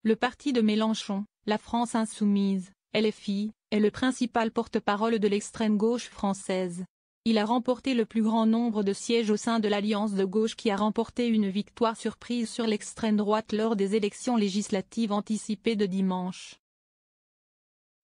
Le parti de Mélenchon, la France insoumise, LFI, est le principal porte-parole de l'extrême gauche française. Il a remporté le plus grand nombre de sièges au sein de l'alliance de gauche qui a remporté une victoire surprise sur l'extrême droite lors des élections législatives anticipées de dimanche.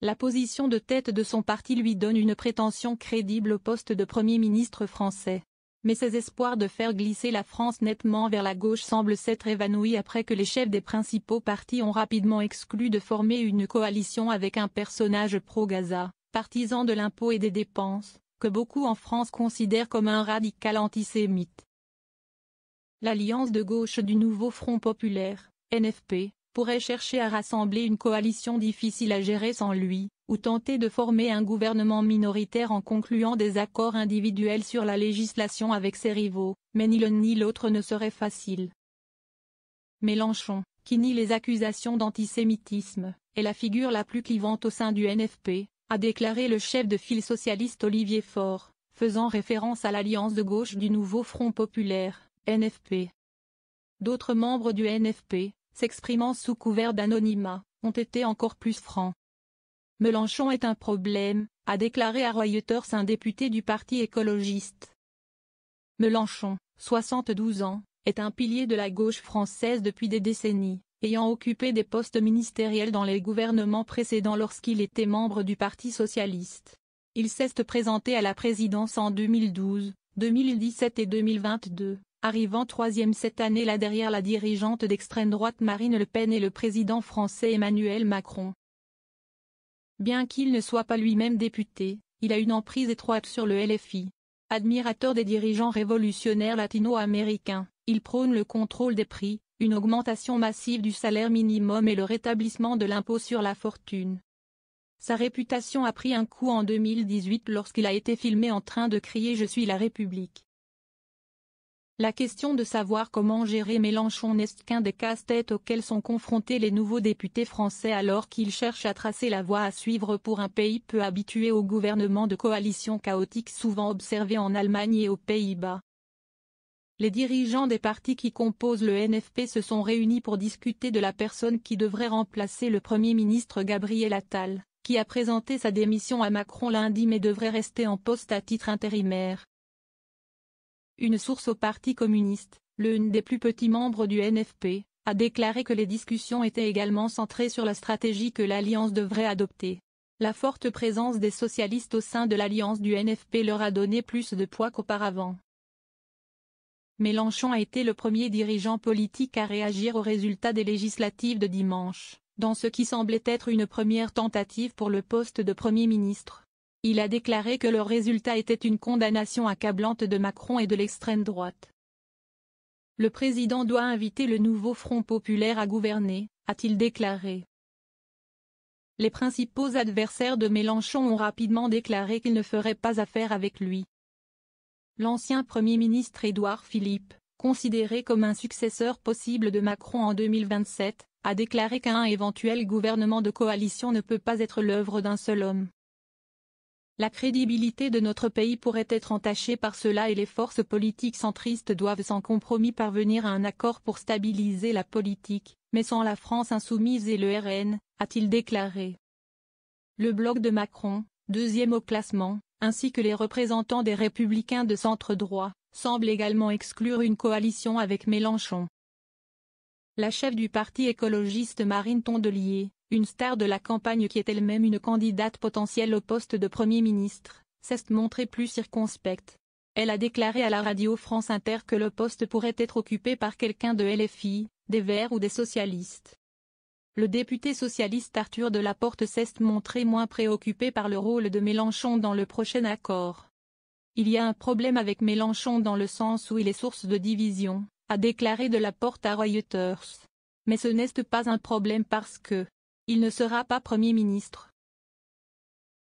La position de tête de son parti lui donne une prétention crédible au poste de Premier ministre français. Mais ses espoirs de faire glisser la France nettement vers la gauche semblent s'être évanouis après que les chefs des principaux partis ont rapidement exclu de former une coalition avec un personnage pro-Gaza, partisan de l'impôt et des dépenses, que beaucoup en France considèrent comme un radical antisémite. L'alliance de gauche du nouveau Front populaire, NFP, pourrait chercher à rassembler une coalition difficile à gérer sans lui, ou tenter de former un gouvernement minoritaire en concluant des accords individuels sur la législation avec ses rivaux, mais ni l'un ni l'autre ne serait facile. Mélenchon, qui nie les accusations d'antisémitisme, est la figure la plus clivante au sein du NFP, a déclaré le chef de file socialiste Olivier Faure, faisant référence à l'alliance de gauche du nouveau Front populaire, NFP. D'autres membres du NFP, s'exprimant sous couvert d'anonymat, ont été encore plus francs. Mélenchon est un problème, a déclaré à Reuters un député du parti écologiste. Mélenchon, 72 ans, est un pilier de la gauche française depuis des décennies, ayant occupé des postes ministériels dans les gouvernements précédents lorsqu'il était membre du Parti socialiste. Il s'est présenté à la présidence en 2012, 2017 et 2022. Arrivant troisième cette année-là derrière la dirigeante d'extrême droite Marine Le Pen et le président français Emmanuel Macron. Bien qu'il ne soit pas lui-même député, il a une emprise étroite sur le LFI. Admirateur des dirigeants révolutionnaires latino-américains, il prône le contrôle des prix, une augmentation massive du salaire minimum et le rétablissement de l'impôt sur la fortune. Sa réputation a pris un coup en 2018 lorsqu'il a été filmé en train de crier « Je suis la République ». La question de savoir comment gérer Mélenchon n'est qu'un des casse-têtes auxquels sont confrontés les nouveaux députés français alors qu'ils cherchent à tracer la voie à suivre pour un pays peu habitué au gouvernement de coalition chaotique souvent observé en Allemagne et aux Pays-Bas. Les dirigeants des partis qui composent le NFP se sont réunis pour discuter de la personne qui devrait remplacer le Premier ministre Gabriel Attal, qui a présenté sa démission à Macron lundi mais devrait rester en poste à titre intérimaire. Une source au Parti communiste, l'un des plus petits membres du NFP, a déclaré que les discussions étaient également centrées sur la stratégie que l'alliance devrait adopter. La forte présence des socialistes au sein de l'alliance du NFP leur a donné plus de poids qu'auparavant. Mélenchon a été le premier dirigeant politique à réagir aux résultats des législatives de dimanche, dans ce qui semblait être une première tentative pour le poste de Premier ministre. Il a déclaré que le résultat était une condamnation accablante de Macron et de l'extrême droite. Le président doit inviter le nouveau Front populaire à gouverner, a-t-il déclaré. Les principaux adversaires de Mélenchon ont rapidement déclaré qu'ils ne feraient pas affaire avec lui. L'ancien Premier ministre Édouard Philippe, considéré comme un successeur possible de Macron en 2027, a déclaré qu'un éventuel gouvernement de coalition ne peut pas être l'œuvre d'un seul homme. La crédibilité de notre pays pourrait être entachée par cela et les forces politiques centristes doivent sans compromis parvenir à un accord pour stabiliser la politique, mais sans la France insoumise et le RN, a-t-il déclaré. Le bloc de Macron, deuxième au classement, ainsi que les représentants des Républicains de centre-droit, semblent également exclure une coalition avec Mélenchon. La chef du parti écologiste Marine Tondelier, une star de la campagne qui est elle-même une candidate potentielle au poste de Premier ministre, s'est montrée plus circonspecte. Elle a déclaré à la radio France Inter que le poste pourrait être occupé par quelqu'un de LFI, des Verts ou des socialistes. Le député socialiste Arthur Delaporte s'est montré moins préoccupé par le rôle de Mélenchon dans le prochain accord. Il y a un problème avec Mélenchon dans le sens où il est source de division, a déclaré Delaporte à Reuters. Mais ce n'est pas un problème parce que il ne sera pas Premier ministre.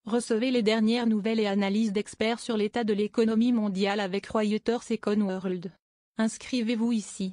Recevez les dernières nouvelles et analyses d'experts sur l'état de l'économie mondiale avec Reuters Econ World. Inscrivez-vous ici.